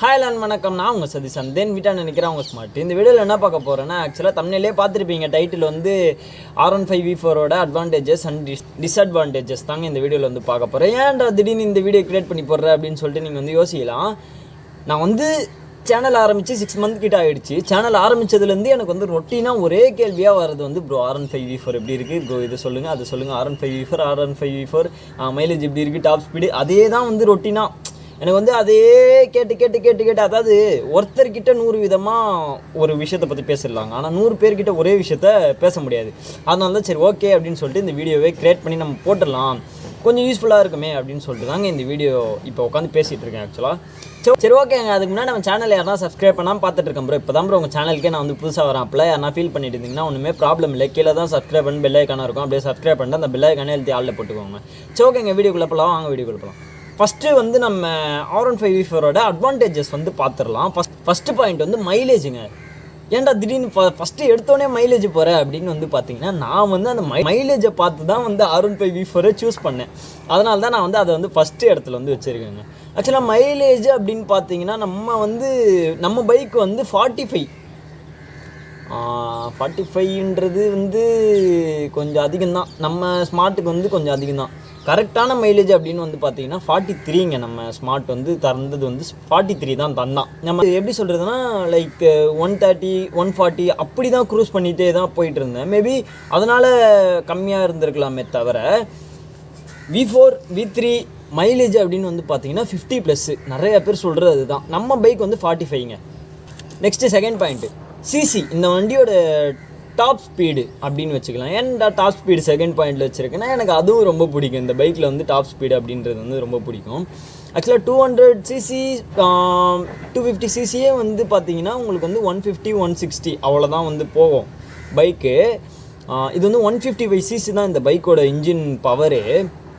Hi லான் வணக்கம், நான் உங்கள் சதீஷன் தென் வீட்டாக நினைக்கிறேன் உங்கள் ஸ்மார்ட். இந்த வீடியோவில் என்ன பார்க்க போகிறேன்னா, ஆக்சுவலாக தமிழ்லேயே பார்த்துருப்பீங்க, டைட்டில் வந்து R15V4ஓட அட்வான்டேஜஸ் அண்ட் டிஸ்அட்வான்டேஜஸ் தாங்க இந்த வீடியோவில் வந்து பார்க்க போகிறேன். ஏன்டா திடீர்னு இந்த வீடியோ கிரியேட் பண்ணி போடுறேன் அப்படின்னு சொல்லிட்டு நீங்கள் வந்து யோசிக்கலாம். நான் வந்து சேனல் ஆரம்பித்து 6 மந்த் கிட்ட ஆகிடுச்சு. சேனல் ஆரம்பித்ததுலேருந்து எனக்கு வந்து ரொட்டீனாக ஒரே கேள்வியாக வர்றது வந்து ப்ரோ R15V4 எப்படி இருக்குது ப்ரோ, இது சொல்லுங்கள் அது சொல்லுங்கள், R15V4 மைலேஜ் எப்படி இருக்குது, டாப் ஸ்பீடு, அதே தான் வந்து ரொட்டீனாக எனக்கு வந்து அதே கேட்டு அதாவது ஒருத்தர்கிட்ட 100 விதமாக ஒரு விஷயத்தை பற்றி பேசிடலாங்க, ஆனால் 100 பேர்கிட்ட ஒரே விஷயத்த பேச முடியாது. அதனால தான் சரி ஓகே அப்படின்னு சொல்லிட்டு இந்த வீடியோவை க்ரியேட் பண்ணி நம்ம போட்டுடலாம், கொஞ்சம் யூஸ்ஃபுல்லாக இருக்குமே அப்படின்னு சொல்லிட்டு தாங்க இந்த வீடியோ இப்போ உட்காந்து பேசிகிட்டு இருக்கேன் ஆக்சுவலாக. சரி ஓகேங்க, அதுக்கு முன்னாடி நம்ம சேனல் யாரா சப்ஸ்கிரைப் பண்ணால் பார்த்துட்டு இருக்கேன் ப்ரோ. இப்போ தான் ப்ரோ உங்கள் சேனலுக்கே நான் வந்து புதுசாக வரேன். அப்போ யாரா ஃபீல் பண்ணிட்டு இருந்தீங்கன்னா ஒன்றுமே ப்ராப்ளம் இல்லை, கீழே தான் சப்ஸ்கிரைப் பண்ணி பெல் ஐக்கான இருக்கும், அப்படியே சப்ஸ்கிரைப் பண்ணிட்டு அந்த பெல் ஐக்கானே எழுதி ஆளில் போட்டுக்கோங்க. சரி ஓகேங்க, வீடியோக்குள்ளே போகலாம், வாங்க வீடியோக்குள்ளே போகலாம். ஃபஸ்ட்டு வந்து நம்ம R15V4ஓட அட்வான்டேஜஸ் வந்து பார்த்துடலாம். ஃபஸ்ட்டு பாயிண்ட் வந்து மைலேஜுங்க. ஏன்டா திடீர்னு ஃபஸ்ட்டு எடுத்தோடனே மைலேஜ் போகிறேன் அப்படின்னு வந்து பார்த்தீங்கன்னா, நான் வந்து அந்த மைலேஜை பார்த்து தான் வந்து R15V4 சூஸ் பண்ணேன். அதனால தான் நான் வந்து அதை வந்து ஃபஸ்ட்டு இடத்துல வந்து வச்சுருக்கேங்க. ஆக்சுவலாக மைலேஜ் அப்படின்னு பார்த்தீங்கன்னா, நம்ம பைக் வந்து 45ன்றது வந்து கொஞ்சம் அதிகம்தான், நம்ம ஸ்மார்ட்டுக்கு வந்து கொஞ்சம் அதிகம்தான். கரெக்டான மைலேஜ் அப்படின்னு வந்து பார்த்தீங்கன்னா 43ங்க. நம்ம ஸ்மார்ட் வந்து தந்தது வந்து 43 தான் தந்தான். நம்ம எப்படி சொல்கிறதுனா லைக் 130 140 அப்படி தான் க்ரூஸ் பண்ணிகிட்டே தான் போயிட்டு இருந்தேன். மேபி அதனால் கம்மியாக இருந்திருக்கலாமே தவிர, V4 V3 மைலேஜ் அப்படின்னு வந்து பார்த்தீங்கன்னா 50+ நிறைய பேர் சொல்கிறது அதுதான். நம்ம பைக் வந்து 45ங்க. நெக்ஸ்ட்டு செகண்ட் பாயிண்ட்டு சிசி, இந்த வண்டியோட டாப் ஸ்பீடு அப்படின்னு வச்சுக்கலாம். ஏன்டா டாப் ஸ்பீடு செகண்ட் பாயிண்டில் வச்சுருக்கேன்னா, எனக்கு அதுவும் ரொம்ப பிடிக்கும். இந்த பைக்கில் வந்து டாப் ஸ்பீடு அப்படின்றது வந்து ரொம்ப பிடிக்கும். ஆக்சுவலாக 200cc 250cc வந்து பார்த்தீங்கன்னா உங்களுக்கு வந்து 150 160 அவ்வளோதான் வந்து போகும் பைக்கு. இது வந்து 155cc தான் இந்த பைக்கோட இன்ஜின் பவரு.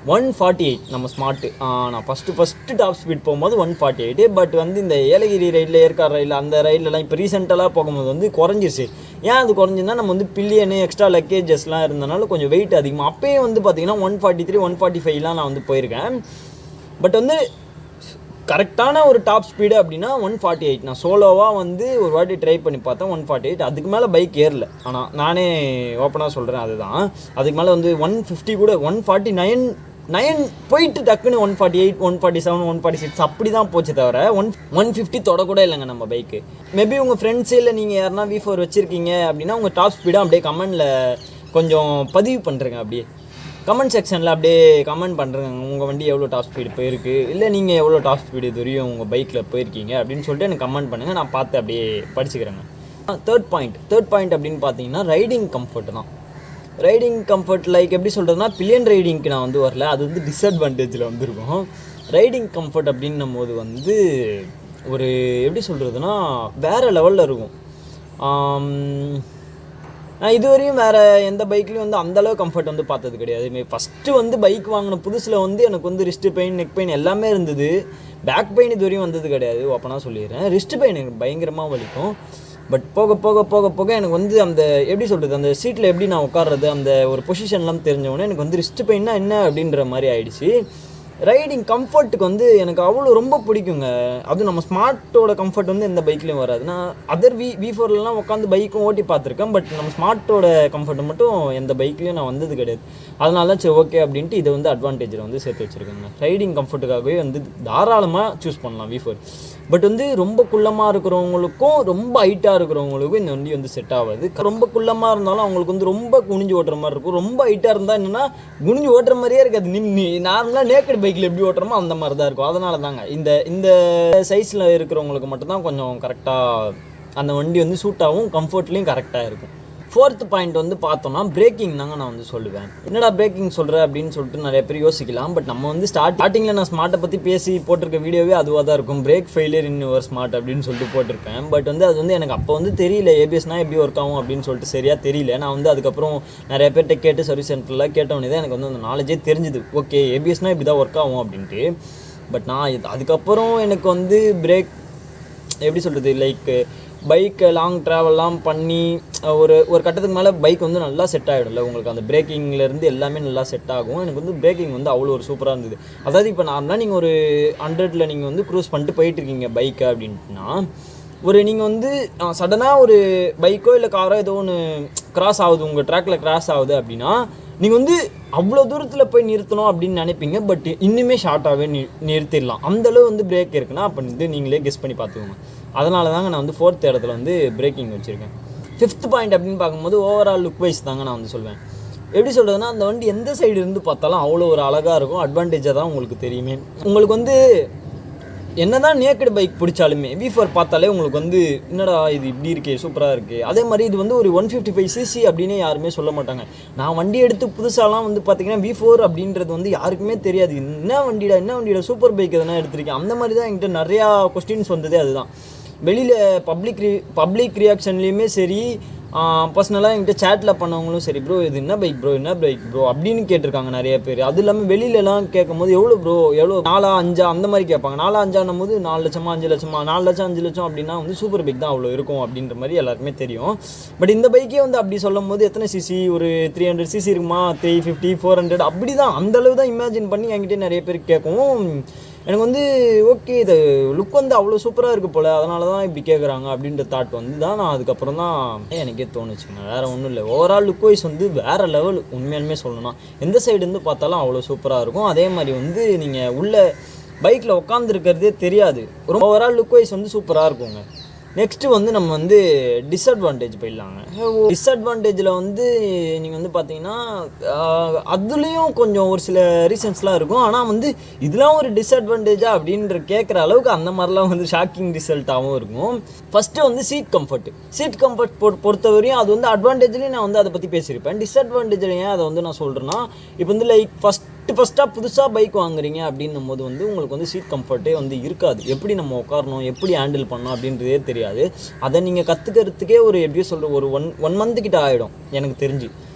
148 நம்ம ஸ்மார்ட்டு. நான் ஃபஸ்ட்டு டாப் ஸ்பீட் போகும்போது 148. பட் வந்து இந்த ஏலகிரி ரைடில், ஏற்காடு ரைடில், அந்த ரைட்லலாம் இப்போ ரீசெண்டாக போகும்போது வந்து குறைஞ்சிருச்சு. ஏன் அது குறைஞ்சுன்னா, நம்ம வந்து பில்லியனு எக்ஸ்ட்ரா லக்கேஜஸ்லாம் இருந்தனால கொஞ்சம் வெயிட் அதிகமாக. அப்போயே வந்து பார்த்திங்கன்னா 143 145 நான் வந்து போயிருக்கேன். பட் வந்து கரெக்டான ஒரு டாப் ஸ்பீடு அப்படின்னா 148. நான் சோலோவாக வந்து ஒரு வாட்டி ட்ரை பண்ணி பார்த்தேன் 148. அதுக்கு மேலே பைக் ஏறல. ஆனால் நானே ஓப்பனாக சொல்கிறேன், அதுதான். அதுக்கு மேலே வந்து 150 கூட 149 போயிட்டு டக்குன்னு 148 147 146 அப்படி தான் போச்சு தவிர 150 தொடக்கூட இல்லைங்க நம்ம பைக்கு. மேபி உங்கள் ஃப்ரெண்ட்ஸு இல்லை நீங்கள் யாருன்னா V4 வச்சுருக்கீங்க அப்படின்னா உங்கள் டாப் ஸ்பீடாக அப்படியே கமெண்டில் கொஞ்சம் பதிவு பண்ணுறேங்க. அப்படியே கமெண்ட் செக்ஷனில் அப்படியே கமெண்ட் பண்ணுறேங்க, உங்கள் வண்டி எவ்வளோ டாப் ஸ்பீடு போயிருக்கு, இல்லை நீங்கள் எவ்வளோ டாப் ஸ்பீடு இது வரையும் உங்கள் பைக்கில் போயிருக்கீங்க அப்படின்னு சொல்லிட்டு எனக்கு கமெண்ட் பண்ணுங்கள், நான் பார்த்து அப்படியே படிச்சுக்கிறேங்க. தேர்ட் பாயிண்ட் அப்படின்னு பார்த்தீங்கன்னா ரைடிங் கம்ஃபர்ட் தான். ரைடிங் கம்ஃபர்ட் லைக் எப்படி சொல்கிறதுனா, பில்லியன் ரைடிங்க்கு நான் வந்து வரல, அது வந்து டிஸ்அட்வான்டேஜில் வந்துருக்கும். ரைடிங் கம்ஃபர்ட் அப்படின்னும் போது வந்து ஒரு எப்படி சொல்கிறதுனா வேறு லெவலில் இருக்கும். நான் இதுவரையும் வேறு எந்த பைக்லேயும் வந்து அந்தளவு கம்ஃபர்ட் வந்து பார்த்தது கிடையாது. ஃபஸ்ட்டு வந்து பைக் வாங்கின புதுசில் வந்து எனக்கு வந்து ரிஸ்ட்டு பெயின், நெக் பெயின் எல்லாமே இருந்தது. பேக் பெயின் இதுவரையும் வந்தது கிடையாது, ஓப்பனாக சொல்லிடுறேன். ரிஸ்ட்டு பெயின் எனக்கு பயங்கரமாக வலிக்கும். பட் போக போக போக போக எனக்கு வந்து அந்த எப்படி சொல்கிறது, அந்த சீட்டில் எப்படி நான் உட்கார்றது, அந்த ஒரு பொசிஷன்லாம் தெரிஞ்சவொடனே எனக்கு வந்து ரிஸ்ட்டு பெயின்னா என்ன அப்படின்ற மாதிரி ஆகிடுச்சு. ரைடிங் கம்ஃபர்ட்டுக்கு வந்து எனக்கு அவ்வளோ ரொம்ப பிடிக்குங்க. அதுவும் நம்ம ஸ்மார்ட்டோட கம்ஃபர்ட் வந்து எந்த பைக்லேயும் வராது. நான் அதர் V4லலாம் உட்காந்து பைக்கும் ஓட்டி பார்த்துருக்கேன். பட் நம்ம ஸ்மார்ட்டோட கம்ஃபர்ட் மட்டும் எந்த பைக்லேயும் நான் வந்தது கிடையாது. அதனால தான் சரி ஓகே அப்படின்ட்டு இதை வந்து அட்வான்டேஜில் வந்து சேர்த்து வச்சுருக்கேங்க. ரைடிங் கம்ஃபர்ட்டுக்காகவே வந்து தாராளமாக சூஸ் பண்ணலாம் V4. பட் வந்து ரொம்ப குள்ளமாக இருக்கிறவங்களுக்கும் ரொம்ப ஹைட்டாக இருக்கிறவங்களுக்கும் இந்த வண்டி வந்து செட் ஆகாது. ரொம்ப குள்ளமாக இருந்தாலும் அவங்களுக்கு வந்து ரொம்ப குனிஞ்சு ஓட்டுற மாதிரி இருக்கும். ரொம்ப ஹைட்டாக இருந்தால் என்னென்னா குனிஞ்சு ஓட்டுற மாதிரியே இருக்காது. நார்மலாக நேக்கட் பைக்கில் எப்படி ஓட்டுறோமோ அந்த மாதிரி தான் இருக்கும். அதனால தாங்க இந்த சைஸில் இருக்கிறவங்களுக்கு மட்டும்தான் கொஞ்சம் கரெக்டாக அந்த வண்டி வந்து சூட் ஆகும், கம்ஃபர்ட்லேயும் கரெக்டாக இருக்கும். ஃபோர்த் பாயிண்ட் வந்து பார்த்தோம்னா பிரேக்கிங் தாங்க நான் வந்து சொல்லுவேன். என்னடா பிரேக்கிங் சொல்கிறேன் அப்படின்னு சொல்லிட்டு நிறைய பேர் யோசிக்கலாம். பட் நம்ம வந்து ஸ்டார்டிங்கில் நான் ஸ்மார்ட்டை பற்றி பேசி போட்டிருக்க வீடியோவே அதுவாக தான் இருக்கும். Break failure in your smart அப்படின்னு சொல்லிட்டு போட்டிருப்பேன். பட் வந்து அது வந்து எனக்கு அப்போ வந்து தெரியல, ஏபிஎஸ்னால் எப்படி ஒர்க் ஆகும் அப்படின்னு சொல்லிட்டு சரியாக தெரியல. நான் வந்து அதுக்கப்புறம் நிறைய பேர்கிட்ட கேட்டு சர்வீஸ் சென்டரில் கேட்டவொடனே தான் எனக்கு வந்து அந்த நாலேஜே தெரிஞ்சுது. ஓகே, ஏபிஎஸ்னால் இப்படி தான் ஒர்க் ஆகும் அப்படின்ட்டு. பட் நான் அதுக்கப்புறம் எனக்கு வந்து பிரேக் எப்படி சொல்கிறது லைக் பைக்கை லாங் ட்ராவல்லாம் பண்ணி ஒரு ஒரு கட்டத்துக்கு மேலே பைக் வந்து நல்லா செட் ஆகிடும்ல உங்களுக்கு. அந்த பிரேக்கிங்லேருந்து எல்லாமே நல்லா செட் ஆகும். எனக்கு வந்து பிரேக்கிங் வந்து அவ்வளோ ஒரு சூப்பராக இருந்தது. அதாவது இப்போ நார்மலாக நீங்கள் ஒரு 100ல் நீங்கள் வந்து க்ரூஸ் பண்ணிட்டு போயிட்டுருக்கீங்க பைக்கை அப்படின்ட்டுனா, ஒரு நீங்கள் வந்து சடனாக ஒரு பைக்கோ இல்லை காரோ ஏதோ ஒன்று கிராஸ் ஆகுது, உங்கள் ட்ராக்கில் கிராஸ் ஆகுது அப்படின்னா நீங்கள் வந்து அவ்வளோ தூரத்தில் போய் நிறுத்தணும் அப்படின்னு நினைப்பீங்க. பட் இன்னுமே ஷார்ட்டாகவே நிறுத்திடலாம். அந்தளவு வந்து பிரேக் இருக்குன்னா அப்போ வந்து நீங்களே கெஸ் பண்ணி பார்த்துக்கோங்க. அதனால தாங்க நான் வந்து 4th இடத்துல வந்து பிரேக்கிங் வச்சுருக்கேன். 5th பாயிண்ட் அப்படின்னு பார்க்கும்போது ஓவரால் லுக் வைஸ் தாங்க நான் வந்து சொல்வேன். எப்படி சொல்கிறதுனா, அந்த வண்டி எந்த சைடு இருந்து பார்த்தாலும் அவ்வளோ ஒரு அழகாக இருக்கும். அட்வான்டேஜாக தான் உங்களுக்கு தெரியுமே. உங்களுக்கு வந்து என்ன தான் நேக்கடு பைக் பிடிச்சாலுமே V4 பார்த்தாலே உங்களுக்கு வந்து என்னடா இது இப்படி இருக்கே, சூப்பராக இருக்குது. அதே மாதிரி இது வந்து ஒரு 155cc அப்படின்னு யாருமே சொல்ல மாட்டாங்க. நான் வண்டி எடுத்து புதுசாலாம் வந்து பார்த்தீங்கன்னா V4 அப்படின்றது வந்து யாருக்குமே தெரியாது. என்ன வண்டிடா சூப்பர் பைக் எதனா எடுத்திருக்கேன், அந்த மாதிரி தான் என்கிட்ட நிறையா கொஸ்டின்ஸ் வந்ததே. அதுதான் வெளியில் பப்ளிக் ரியாக்ஷன்லேயுமே சரி, பர்சனலாக என்கிட்ட சேட்டில் பண்ணவங்களும் சரி, ப்ரோ இது என்ன பைக் ப்ரோ அப்படின்னு கேட்டிருக்காங்க நிறைய பேர். அது இல்லாமல் வெளியிலலாம் கேட்கும் போது எவ்வளோ 4 5 அந்த மாதிரி கேட்பாங்க. 4 5 போது 4 லட்சமா 5 லட்சமா, 4 லட்சம் 5 லட்சம் அப்படின்னா வந்து சூப்பர் பைக் தான் அவ்வளோ இருக்கும் அப்படின்ற மாதிரி எல்லாருக்குமே தெரியும். பட் இந்த பைக்கே வந்து அப்படி சொல்லும் போது எத்தனை சிசி, ஒரு 300cc இருக்குமா, 350 400 அப்படி தான், அந்தளவு தான் இமேஜின் பண்ணி என்கிட்ட நிறைய பேர் கேட்கவும் எனக்கு வந்து ஓகே இது லுக் வந்து அவ்வளோ சூப்பராக இருக்குது போல், அதனால தான் இப்படி கேட்குறாங்க அப்படின்ற தாட் வந்து தான் நான் அதுக்கப்புறம் தான் எனக்கே தோணுச்சுங்க. வேறு ஒன்றும் இல்லை. ஓவரால் லுக் வைஸ் வந்து வேறு லெவல். உண்மையாலுமே சொல்லணும்னா எந்த சைடு இருந்து பார்த்தாலும் அவ்வளோ சூப்பராக இருக்கும். அதே மாதிரி வந்து நீங்கள் உள்ள பைக்கில் உட்காந்துருக்கிறதே தெரியாது. ஒரு ஓவரால் லுக் வைஸ் வந்து சூப்பராக இருக்குங்க. நெக்ஸ்ட்டு வந்து நம்ம வந்து டிஸ்அட்வான்டேஜ் போயிடலாங்க. டிஸ்அட்வான்டேஜில் வந்து நீங்கள் வந்து பார்த்தீங்கன்னா அதுலேயும் கொஞ்சம் ஒரு சில ரீசன்ஸ்லாம் இருக்கும். ஆனால் வந்து இதெல்லாம் ஒரு டிஸ்அட்வான்டேஜா அப்படின்ற கேட்குற அளவுக்கு அந்த மாதிரிலாம் வந்து ஷாக்கிங் ரிசல்ட்டாகவும் இருக்கும். ஃபஸ்ட்டு வந்து சீட் கம்ஃபர்ட் பொறுத்தவரையும் அது வந்து அட்வான்டேஜ்லேயும் நான் வந்து அதை பற்றி பேசியிருப்பேன். டிஸ்அட்வான்டேஜில் ஏன் அதை வந்து நான் சொல்கிறேன்னா, இப்போ வந்து லைக் ஃபஸ்ட்டாக புதுசாக பைக் வாங்குறீங்க அப்படின்னும் போது வந்து உங்களுக்கு வந்து சீட் கம்ஃபர்ட்டே வந்து இருக்காது. எப்படி நம்ம உட்காரணும், எப்படி ஹேண்டில் பண்ணணும் அப்படின்றதே தெரியாது. அதை நீங்கள் கற்றுக்கிறதுக்கே ஒரு எப்படி சொல்கிற ஒரு ஒன் மந்த் கிட்ட ஆகிடும் எனக்கு தெரிஞ்சு.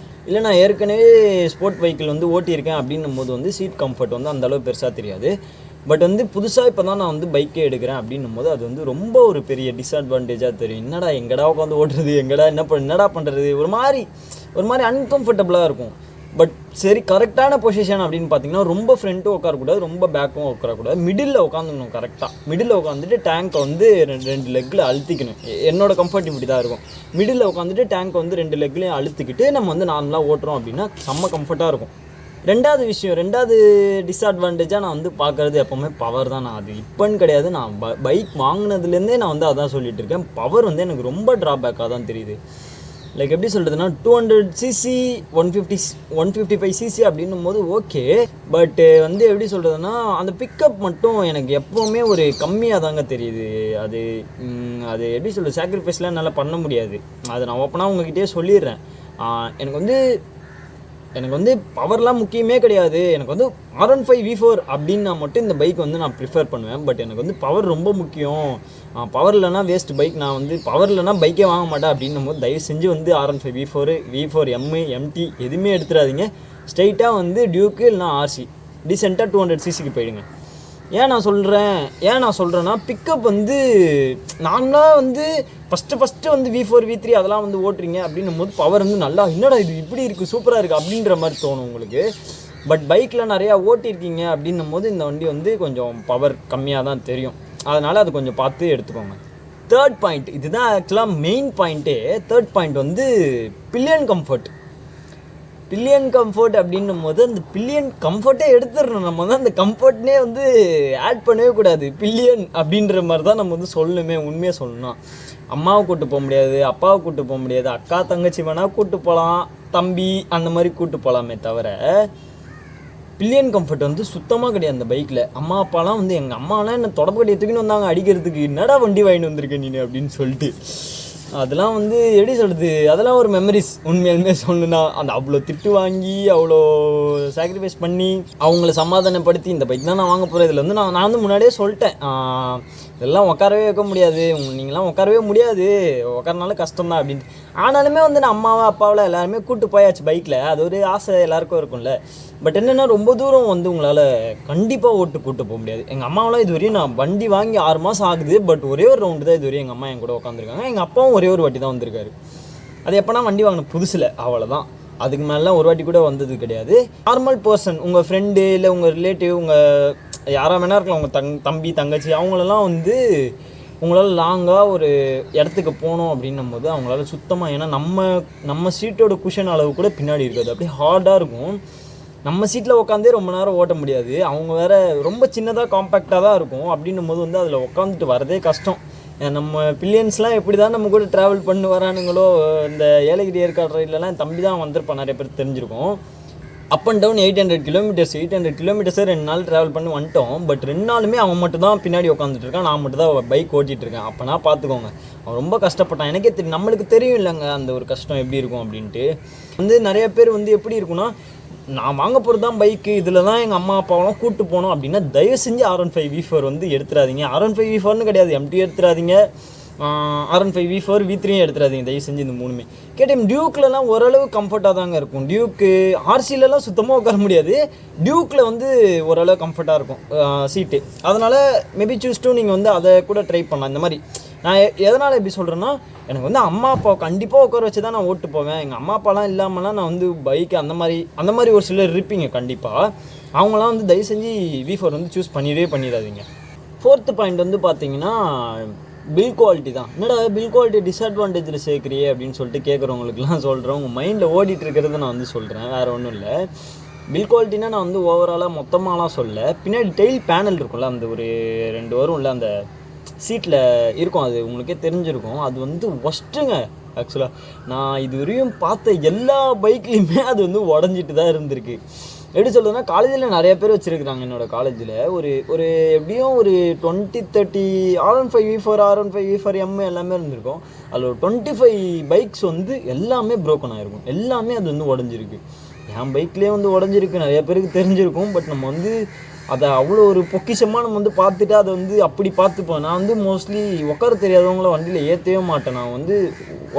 இல்லை நான் ஏற்கனவே ஸ்போர்ட் பைக்கில் வந்து ஓட்டியிருக்கேன் அப்படின்னும் போது வந்து சீட் கம்ஃபர்ட் வந்து அந்தளவு பெருசாக தெரியாது. பட் வந்து புதுசாக இப்போ தான் நான் வந்து பைக்கே எடுக்கிறேன் அப்படின்னும் போது அது வந்து ரொம்ப ஒரு பெரிய டிஸ்அட்வான்டேஜாக தெரியும். எங்கடா உட்காந்து ஓட்டுறது, என்னடா பண்ணுறது, ஒரு மாதிரி அன்கம்ஃபர்டபுளாக இருக்கும். பட் சரி, கரெக்டான பொசிஷன் அப்படின்னு பார்த்தீங்கன்னா ரொம்ப ஃப்ரண்ட்டும் உட்காரக்கூடாது, ரொம்ப பேக்கும் உட்காரக்கூடாது. மிடில் உட்காந்துக்கணும். கரெக்டாக மிடில் உட்காந்துட்டு டேங்கை வந்து ரெண்டு லெக்கில் அழுத்திக்கணும். என்னோட கம்ஃபர்ட் இப்படி தான் இருக்கும். மிடில் உட்காந்துட்டு டேங்கை வந்து 2 லெக்லையும் அழுத்திக்கிட்டு நம்ம வந்து நார்மலாக ஓட்டுறோம் அப்படின்னா செம்ம கம்ஃபர்ட்டாக இருக்கும். ரெண்டாவது டிஸ்அட்வான்டேஜாக நான் வந்து பார்க்குறது எப்போவுமே பவர் தான். நான் அது இப்போன்னு கிடையாது, நான் பைக் வாங்கினதுலேருந்தே நான் வந்து அதான் சொல்லிட்டு இருக்கேன். பவர் வந்து எனக்கு ரொம்ப ட்ராபேக்காக தான் தெரியுது. லைக் எப்படி சொல்கிறதுனா 200cc 155cc அப்படின்னும் போது ஓகே. பட்டு வந்து எப்படி சொல்கிறதுனா அந்த பிக்கப் மட்டும் எனக்கு எப்போவுமே ஒரு கம்மியாக தாங்க தெரியுது. அது எப்படி சொல்கிறது, சாக்ரிஃபைஸ்லாம் என்னால் பண்ண முடியாது. அதை நான் ஓப்பனாக உங்ககிட்டயே சொல்லிடுறேன். எனக்கு வந்து பவர்லாம் முக்கியமே கிடையாது. எனக்கு வந்து R15 V4 அப்படின்னா மட்டும் இந்த பைக் வந்து நான் ப்ரிஃபர் பண்ணுவேன். பட் எனக்கு வந்து பவர் ரொம்ப முக்கியம். பவர் இல்லைனா வேஸ்ட் பைக், நான் வந்து பவர் இல்லைனா பைக்கே வாங்க மாட்டேன் அப்படின்னும் போது தயவு செஞ்சு வந்து R15 V4 M MT எதுவுமே எடுத்துடாதீங்க. ஸ்ட்ரைட்டாக வந்து டியூக்கு இல்லைனா RC டீசெண்டாக 200cc போயிடுங்க. ஏன் நான் சொல்கிறேன்னா பிக்கப் வந்து நார்மலாக வந்து ஃபஸ்ட்டு வந்து V4 V3 அதெல்லாம் வந்து ஓட்டுறீங்க அப்படின்னும் போது பவர் வந்து நல்லா என்னடா இது இப்படி இருக்குது, சூப்பராக இருக்குது அப்படின்ற மாதிரி தோணும் உங்களுக்கு. பட் பைக்கில் நிறையா ஓட்டியிருக்கீங்க அப்படின்னும் போது இந்த வண்டி வந்து கொஞ்சம் பவர் கம்மியாக தான் தெரியும். அதனால் அது கொஞ்சம் பார்த்து எடுத்துக்கோங்க. 3rd பாயிண்ட், இதுதான் ஆக்சுவலாக மெயின் பாயிண்ட்டே. 3rd பாயிண்ட் வந்து பில்லியன் கம்ஃபர்ட் அப்படின்னும் போது அந்த பில்லியன் கம்ஃபர்ட்டே எடுத்துடணும். நம்ம வந்து அந்த கம்ஃபர்ட்னே வந்து ஆட் பண்ணவே கூடாது. பில்லியன் அப்படின்ற மாதிரி தான் நம்ம வந்து சொல்லணுமே. உண்மையாக சொல்லணும், அம்மாவை கூப்பிட்டு போக முடியாது, அப்பாவை கூப்பிட்டு போக முடியாது, அக்கா தங்கச்சி வேணால் கூப்பிட்டு போகலாம், தம்பி அந்த மாதிரி கூப்பிட்டு போகலாமே தவிர பில்லியன் கம்ஃபர்ட் வந்து சுத்தமாக கிடையாது அந்த பைக்கில். அம்மா அப்பாலாம் வந்து எங்கள் அம்மாலாம் என்ன தொடப்பு கட்டி எடுத்துக்கின்னு வந்தாங்க அடிக்கிறதுக்கு, என்னடா வண்டி வாங்கிட்டு வந்திருக்கேன் நீ அப்படின்னு சொல்லிட்டு. அதெல்லாம் வந்து எப்படி சொல்கிறது, அதெல்லாம் ஒரு மெமரிஸ். உண்மையாலுமே சொல்லணும்னா அந்த அவ்வளோ திட்டு வாங்கி அவ்வளோ சாக்ரிஃபைஸ் பண்ணி அவங்கள சமாதானப்படுத்தி இந்த பைக் தான் நான் வாங்க போகிறேன். இதில் வந்து நான் வந்து முன்னாடியே சொல்லிட்டேன், இதெல்லாம் உட்காரவே வைக்க முடியாது, நீங்களாம் உட்காரவே முடியாது, உட்காரனால கஷ்டம் தான் அப்படின்ட்டு. ஆனாலுமே வந்து நான் அம்மாவை அப்பாவில் எல்லாருமே கூப்பிட்டு போயாச்சு பைக்கில். அது ஒரு ஆசை எல்லாருக்கும் இருக்கும்ல. பட் என்னென்னா ரொம்ப தூரம் வந்து உங்களால் கண்டிப்பாக கூப்பிட்டு போக முடியாது. எங்கள் அம்மாவெலாம் இது வரையும் நான் வண்டி வாங்கி 6 மாதம் ஆகுது. பட் ஒரே ஒரு ரவுண்டு தான் இது வரையும் எங்கள் அம்மா என் கூட உட்காந்துருக்காங்க. எங்கள் அப்பாவும் ஒரே ஒரு வாட்டி தான் வந்திருக்காரு. அது எப்போனா வண்டி வாங்கின புதுசில், அவ்வளோதான். அதுக்கு மேலாம் ஒரு வாட்டி கூட வந்தது கிடையாது. நார்மல் பர்சன், உங்கள் ஃப்ரெண்டு இல்லை உங்கள் ரிலேட்டிவ், உங்கள் யாராக வேணா இருக்கலாம், உங்கள் தம்பி தங்கச்சி, அவங்களெல்லாம் வந்து உங்களால் லாங்காக ஒரு இடத்துக்கு போகணும் அப்படின்னும் போது அவங்களால சுத்தமாக, ஏன்னா நம்ம சீட்டோட குஷன் அளவு கூட பின்னாடி இருக்காது, அப்படியே ஹார்டாக இருக்கும். நம்ம சீட்டில் உட்காந்தே ரொம்ப நேரம் ஓட்ட முடியாது. அவங்க வேறு ரொம்ப சின்னதாக காம்பேக்டாக தான் இருக்கும். அப்படின்னும் போது வந்து அதில் உட்காந்துட்டு வரதே கஷ்டம். நம்ம பில்லியன்ஸ்லாம் எப்படி தான் நம்ம கூட ட்ராவல் பண்ணி வரானுங்களோ, இந்த ஏலகிரி ஏற்காடு ரயிலெலாம் என் தம்பி தான் வந்திருப்பான், நிறைய பேர் தெரிஞ்சிருக்கும். அப் அண்ட் டவுன் 800 கிலோமீட்டர்ஸ் 800 கிலோமீட்டர்ஸை 2 நாள் ட்ராவல் பண்ணி வந்துட்டோம். பட் 2 நாளுமே அவன் மட்டும் தான் பின்னாடி உட்காந்துட்டு இருக்கான், நான் மட்டும் தான் பைக் ஓட்டிகிட்ருக்கேன். அப்போனா பார்த்துக்கோங்க, அவன் ரொம்ப கஷ்டப்பட்டான். எனக்கே தெரியும், நம்மளுக்கு தெரியும் இல்லைங்க அந்த ஒரு கஷ்டம் எப்படி இருக்கும் அப்படின்ட்டு. வந்து நிறைய பேர் வந்து எப்படி இருக்குன்னா, நான் வாங்க போகிறது தான் பைக்கு, இதில் தான் எங்கள் அம்மா அப்பாவெல்லாம் கூப்பிட்டு போனோம் அப்படின்னா தயவு செஞ்சு R15 V4 வந்து எடுத்துடாதீங்க. R15 V4னு கிடையாது, MT எடுத்துடாதீங்க, R15 V4 V3 எடுத்துடாதீங்க தயவு செஞ்சு. இந்த 3மே கேட்டேன். டியூக்லலாம் ஓரளவு கம்ஃபர்ட்டாக தாங்க இருக்கும். டியூக்கு RCலலாம் சுத்தமாக உட்கார முடியாது. டியூக்கில் வந்து ஓரளவு கம்ஃபர்ட்டாக இருக்கும் சீட்டு. அதனால் மேபி சூஸ் டூ நீங்கள் வந்து அதை கூட ட்ரை பண்ணலாம். இந்த மாதிரி நான் எதனால் எப்படி சொல்கிறேன்னா, எனக்கு வந்து அம்மா அப்பா கண்டிப்பாக உட்கார வச்சு தான் நான் ஓட்டு போவேன். எங்கள் அம்மா அப்பாலாம் இல்லாமலாம் நான் வந்து பைக்கு அந்த மாதிரி ஒரு சிலர் இருப்பீங்க கண்டிப்பாக. அவங்களாம் வந்து தயவு செஞ்சு V4 வந்து சூஸ் பண்ணிடாதீங்க. 4th பாயிண்ட் வந்து பார்த்தீங்கன்னா பில் குவாலிட்டி தான். என்னடா பில் குவாலிட்டி டிஸ்அட்வான்டேஜில் சேர்க்குறியே அப்படின்னு சொல்லிட்டு கேட்குறவங்களுக்குலாம் சொல்கிறேன். உங்கள் மைண்டில் ஓடிட்டு இருக்கிறத நான் வந்து சொல்கிறேன், வேறு ஒன்றும் இல்லை. பில் குவாலிட்டினா நான் வந்து ஓவராலாக மொத்தமாலாம் சொல்ல, பின்னாடி டெயில் பேனல் இருக்கும்ல, அந்த ஒரு 2 வரும்ல அந்த சீட்டில் இருக்கும், அது உங்களுக்கே தெரிஞ்சிருக்கும். அது வந்து ஒஸ்ட்டுங்க. ஆக்சுவலாக நான் இது வரையும் பார்த்த எல்லா பைக்லேயுமே அது வந்து உடஞ்சிட்டு தான் இருந்திருக்கு. எப்படி சொல்கிறதுனா, காலேஜில் நிறைய பேர் வச்சுருக்குறாங்க. என்னோடய காலேஜில் ஒரு எப்படியும் ஒரு 20-30 R15 V4 R15 V4 M எல்லாமே இருந்திருக்கும். அதில் ஒரு 25 பைக்ஸ் வந்து எல்லாமே ப்ரோக்கன் ஆகிருக்கும். எல்லாமே அது வந்து உடஞ்சிருக்கு. என் பைக்லேயே வந்து உடஞ்சிருக்கு, நிறைய பேருக்கு தெரிஞ்சிருக்கும். பட் நம்ம வந்து அதை அவ்வளோ ஒரு பொக்கிஷமாக நம்ம வந்து பார்த்துட்டு அதை வந்து அப்படி பார்த்துப்போம். நான் வந்து மோஸ்ட்லி உட்கார தெரியாதவங்கள வண்டியில் ஏற்றவே மாட்டேன். நான் வந்து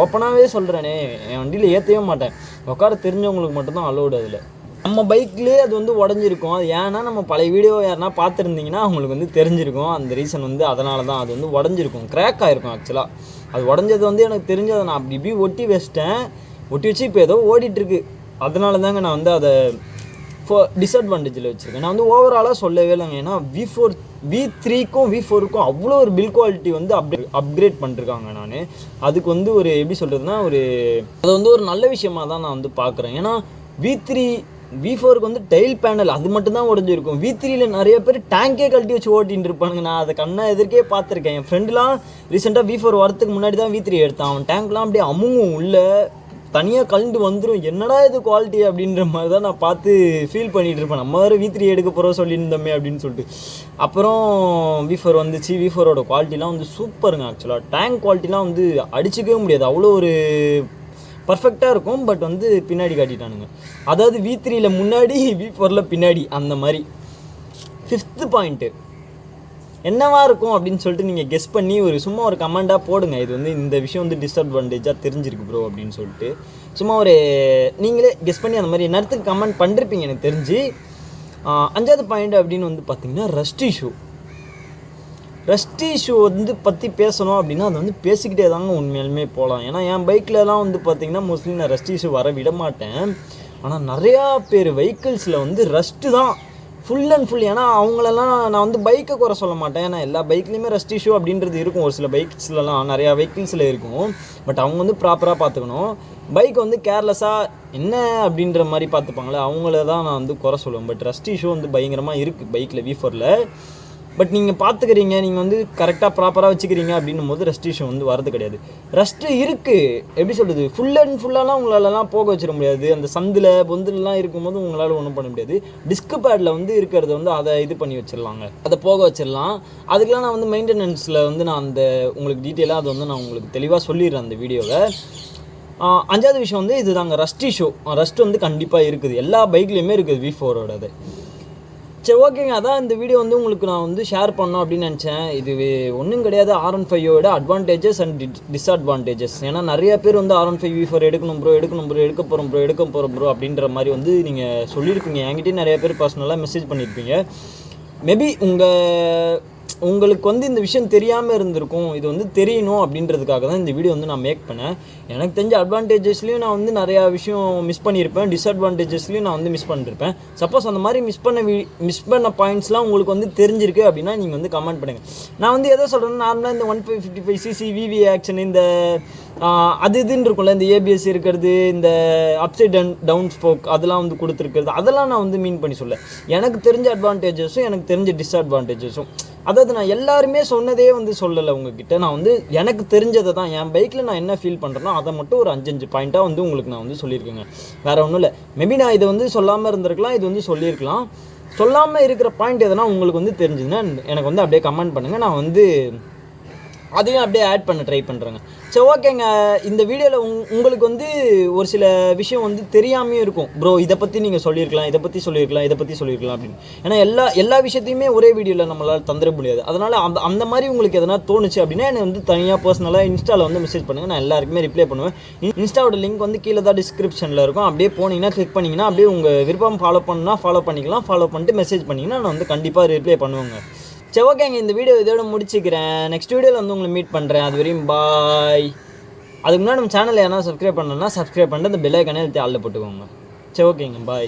ஓப்பனாகவே சொல்கிறேனே, என் வண்டியில் ஏற்றவே மாட்டேன். உட்கார தெரிஞ்சவங்களுக்கு மட்டும்தான் அலோடு. அதில் நம்ம பைக்லேயே அது வந்து உடஞ்சிருக்கும். அது ஏன்னா நம்ம பழைய வீடியோ யாருனா பார்த்துருந்தீங்கன்னா அவங்களுக்கு வந்து தெரிஞ்சிருக்கும். அந்த ரீசன் வந்து அதனால தான் அது வந்து உடஞ்சிருக்கும், கிராக் ஆகிருக்கும். ஆக்சுவலாக அது உடஞ்சது வந்து எனக்கு தெரிஞ்சதை நான் அப்படி இப்படி ஒட்டி வச்சு இப்போ ஏதோ ஓடிட்டுருக்கு. அதனால தாங்க நான் வந்து அதை டிஸ்அட்வான்டேஜில் வச்சுருக்கேன். நான் வந்து ஓவராலாக சொல்லவே இல்லைங்க. ஏன்னா V3க்கும் V4க்கும் அவ்வளோ ஒரு பில் குவாலிட்டி வந்து அப்கிரேட் பண்ணிருக்காங்க. நான் அதுக்கு வந்து ஒரு எப்படி சொல்கிறதுனா, அது வந்து ஒரு நல்ல விஷயமாக தான் நான் வந்து பார்க்குறேன். ஏன்னா V4க்கு வந்து டெயில் பேனல் அது மட்டும்தான் உடஞ்சிருக்கும். V3யில் நிறைய பேர் டேங்கே கழட்டி வச்சு ஓட்டின்னு இருப்பானுங்க. நான் அதை கண்ணை எதிர்க்கே பார்த்துருக்கேன். என் ஃப்ரெண்டுலாம் ரீசெண்டாக V4 வரத்துக்கு முன்னாடி தான் V3 எடுத்தான். அவன் டேங்க்லாம் அப்படியே அமுங்கும், உள்ளே தனியாக கலந்து வந்துடும். என்னடா இது குவாலிட்டி அப்படின்ற மாதிரி தான் நான் பார்த்து ஃபீல் பண்ணிகிட்டு இருப்பேன். நம்ம வேறு V3 எடுக்க போகிறோம் சொல்லியிருந்தோமே அப்படின்னு சொல்லிட்டு. அப்புறம் V4 வந்துச்சு. V4ஓட குவாலிட்டிலாம் வந்து சூப்பருங்க. ஆக்சுவலாக டேங்க் குவாலிட்டிலாம் வந்து அடிச்சிக்கவே முடியாது, அவ்வளோ ஒரு பர்ஃபெக்டாக இருக்கும். பட் வந்து பின்னாடி காட்டிட்டானுங்க. அதாவது V3யில் முன்னாடி, V4ல் பின்னாடி, அந்த மாதிரி. 5th பாயிண்ட்டு என்னவா இருக்கும் அப்படின்னு சொல்லிட்டு நீங்கள் கெஸ் பண்ணி சும்மா ஒரு கமெண்ட்டாக போடுங்க. இது வந்து இந்த விஷயம் வந்து டிஸ்அட்வான்டேஜாக தெரிஞ்சிருக்கு ப்ரோ அப்படின்னு சொல்லிட்டு சும்மா நீங்களே கெஸ் பண்ணி அந்த மாதிரி நேரத்துக்கு கமெண்ட் பண்ணிருப்பீங்க எனக்கு தெரிஞ்சு. 5வது பாயிண்ட் அப்படின்னு வந்து பார்த்தீங்கன்னா ரஸ்ட் இஷ்யூ வந்து பற்றி பேசணும் அப்படின்னா அது வந்து பேசிக்கிட்டே தாங்க உண்மையாலுமே போகலாம். ஏன்னா என் பைக்லலாம் வந்து பார்த்திங்கன்னா மோஸ்ட்லி நான் ரஸ்ட் இஷ்யூ வர விட மாட்டேன். ஆனால் நிறையா பேர் வெஹிக்கிள்ஸில் வந்து ரஸ்ட்டு தான் ஃபுல் அண்ட் ஃபுல். ஏன்னா அவங்களெல்லாம் நான் வந்து பைக்கை குறை சொல்ல மாட்டேன். ஏன்னா எல்லா பைக்லேயுமே ரஸ்ட் இஷ்யூ அப்படின்றது இருக்கும். ஒரு சில பைக்ஸ்லலாம் நிறையா வெஹிக்கிள்ஸில் இருக்கும். பட் அவங்க வந்து ப்ராப்பராக பார்த்துக்கணும். பைக் வந்து கேர்லெஸ்ஸாக என்ன அப்படின்ற மாதிரி பார்த்துப்பாங்களே, அவங்கள தான் நான் வந்து குறை சொல்லுவேன். பட் ரஸ்ட் இஷ்யூ வந்து பயங்கரமாக இருக்குது பைக்கில் V4ல். பட் நீங்கள் பார்த்துக்கிறீங்க, நீங்கள் வந்து கரெக்டாக ப்ராப்பராக வச்சுக்கிறீங்க அப்படின்னும் போது ரெஸ்ட் இஷ்யூ வந்து வரது கிடையாது. ரெஸ்ட்டு இருக்குது, எப்படி சொல்கிறது, ஃபுல் அண்ட் ஃபுல்லாலாம் உங்களாலலாம் போக வச்சிட முடியாது. அந்த சந்தில் பொந்துலலாம் இருக்கும்போது உங்களால் ஒன்றும் பண்ண முடியாது. டிஸ்க் பேடில் வந்து இருக்கிறத வந்து அதை இது பண்ணி வச்சிடலாங்க, அதை போக வச்சிடலாம். அதுக்கெலாம் நான் வந்து மெயின்டெனன்ஸில் வந்து நான் அந்த உங்களுக்கு டீட்டெயிலாக அதை வந்து நான் உங்களுக்கு தெளிவாக சொல்லிடுறேன் அந்த வீடியோவை. 5வது விஷயம் வந்து இது தாங்க, ரஸ்ட் இஷ்யூ. ரஸ்ட் வந்து கண்டிப்பாக இருக்குது, எல்லா பைக்லேயுமே இருக்குது V4ஓடது. சரி ஓகேங்க. அதான் இந்த வீடியோ வந்து உங்களுக்கு நான் வந்து ஷேர் பண்ணோம் அப்படின்னு நினச்சேன். இது ஒன்றும் கிடையாது, R15யோட அட்வான்டேஜஸ் அண்ட் டிஸ்அட்வான்டேஜஸ். ஏன்னா நிறைய பேர் வந்து R15 V4 எடுக்கணும் ப்ரோ எடுக்க போகிறோம் ப்ரோ அப்படின்ற மாதிரி வந்து நீங்கள் சொல்லியிருப்பீங்க. என்கிட்டயும் நிறைய பேர் பர்சனலாக மெசேஜ் பண்ணியிருப்பீங்க. மேபி உங்களுக்கு வந்து இந்த விஷயம் தெரியாமல் இருந்திருக்கும். இது வந்து தெரியணும் அப்படின்றதுக்காக தான் இந்த வீடியோ வந்து நான் மேக் பண்ணேன். எனக்கு தெரிஞ்ச அட்வான்டேஜஸ்லையும் நான் வந்து நிறையா விஷயம் மிஸ் பண்ணியிருப்பேன், டிஸ்அட்வான்டேஜஸ்லையும் நான் வந்து மிஸ் பண்ணியிருப்பேன். சப்போஸ் அந்த மாதிரி மிஸ் பண்ண பாயிண்ட்ஸ்லாம் உங்களுக்கு வந்து தெரிஞ்சிருக்கு அப்படின்னா நீங்கள் வந்து கமெண்ட் பண்ணுங்கள். நான் வந்து எதை சொல்கிறேன்னா, நார்மலாக இந்த 1555cc விவி ஆக்ஷன் இந்த அது இதுன்னு இருக்கும்ல, இந்த ஏபிஎஸ் இருக்கிறது, இந்த அப்சைட் டவுன் ஸ்போக் அதெல்லாம் வந்து கொடுத்துருக்கிறது, அதெல்லாம் நான் வந்து மீன் பண்ணி சொல்ல. எனக்கு தெரிஞ்ச அட்வான்டேஜஸும் எனக்கு தெரிஞ்ச டிஸ்அட்வான்டேஜஸும், அதாவது நான் எல்லாருமே சொன்னதே வந்து சொல்லலை உங்ககிட்ட. நான் வந்து எனக்கு தெரிஞ்சதை தான், என் பைக்கில் நான் என்ன ஃபீல் பண்ணுறேனோ அதை மட்டும் ஒரு 5 பாயிண்ட்டாக வந்து உங்களுக்கு நான் வந்து சொல்லியிருக்கேங்க. வேறு ஒன்றும் இல்லை. மேபி நான் இதை வந்து சொல்லாமல் இருந்திருக்கலாம், இது வந்து சொல்லியிருக்கலாம். சொல்லாமல் இருக்கிற பாயிண்ட் எதனா உங்களுக்கு வந்து தெரிஞ்சுதுன்னா எனக்கு வந்து அப்படியே கமெண்ட் பண்ணுங்கள். நான் வந்து அதையும் அப்படியே ஆட் பண்ண ட்ரை பண்ணுறேங்க. சரி ஓகேங்க. இந்த வீடியோவில் உங்களுக்கு வந்து ஒரு சில விஷயம் வந்து தெரியாமையும் இருக்கும். ப்ரோ இதை பற்றி நீங்கள் சொல்லியிருக்கலாம், இதை பற்றி சொல்லியிருக்கலாம் அப்படின்னு. ஏன்னா எல்லா விஷயத்தையுமே ஒரே வீடியோவில் நம்மளால் தந்துட முடியாது. அதனால் அந்த மாதிரி உங்களுக்கு எதனா தோணுச்சு அப்படின்னா எனக்கு வந்து தனியாக பர்சனலாக இன்ஸ்டாவில் வந்து மெசேஜ் பண்ணுங்கள். நான் எல்லாருக்குமே ரிப்ளை பண்ணுவேன். இன்ஸ்டாவோட லிங்க் வந்து கீழே தான் டிஸ்கிரிப்ஷனில் இருக்கும். அப்படியே போனீங்கன்னா கிளிக் பண்ணிங்கன்னா அப்படியே உங்கள் விருப்பம் ஃபாலோ பண்ணிக்கலாம். ஃபாலோ பண்ணிட்டு மெசேஜ் பண்ணிங்கன்னா நான் வந்து கண்டிப்பாக ரிப்ளை பண்ணுவேங்க. சரி ஓகேங்க. இந்த வீடியோ இதோட முடிச்சுக்கிறேன். நெக்ஸ்ட் வீடியோவில் வந்து உங்களை மீட் பண்ணுறேன். அது வரையும் பாய். அதுக்கு முன்னாடி நம்ம சேனலில் யாரா சப்ஸ்கிரைப் பண்ணணும்னா சப்ஸ்கிரைப் பண்ணிட்டு அந்த பெல் ஐக்கானே ஆல்ல போட்டுக்கோங்க. சரி ஓகேங்க, பாய்.